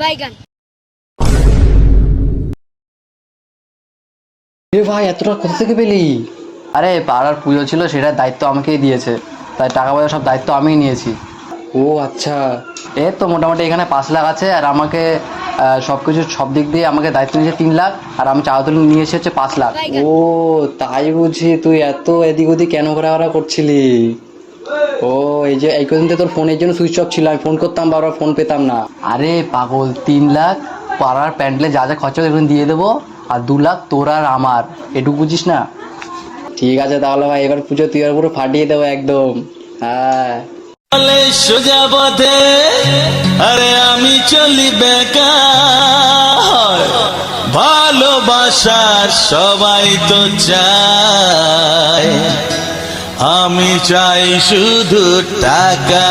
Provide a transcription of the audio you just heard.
বাইগান। এ ভাই এতটা কোথা থেকে পেলি? আরে পাড়ার পুজো ছিল, সেটার দায়িত্ব আমাকেই দিয়েছে, তাই টাকা পয়সা সব দায়িত্ব আমিই নিয়েছি। ও আচ্ছা। এর তো মোটামুটি এখানে 5 লাখ আছে, আর আমাকে সব কিছু সব দিক দিয়ে আমাকে দায়িত্ব নিয়েছে 3 লাখ, আর আমি চাঁদা তুলে নিয়ে এসেছি হচ্ছে 5 লাখ। ও তাই বুঝি তুই এত এদিক ওদিক কেন ঘোরাঘোরা করছিলি? ও এই যে এই কদিন তো তোর ফোনের জন্য সুইচ অফ ছিল, আমি ফোন করতাম বারবার ফোন পেতাম না। আরে পাগল, 3 লাখ পাড়ার প্যান্ডেলে যা যা খরচা এখন দিয়ে দেবো, আর 2 লাখ তোর আর আমার, এটুকু বুঝিস না? ঠিক আছে তাহলে ভাই, এবার পুজো তুই আর পুরো ফাটিয়ে দেবো একদম। হ্যাঁ সোজা পথে আরে আমি চলি বেকার, ভালোবাসার সবাই তো চায়, আমি চাই শুধু টাকা।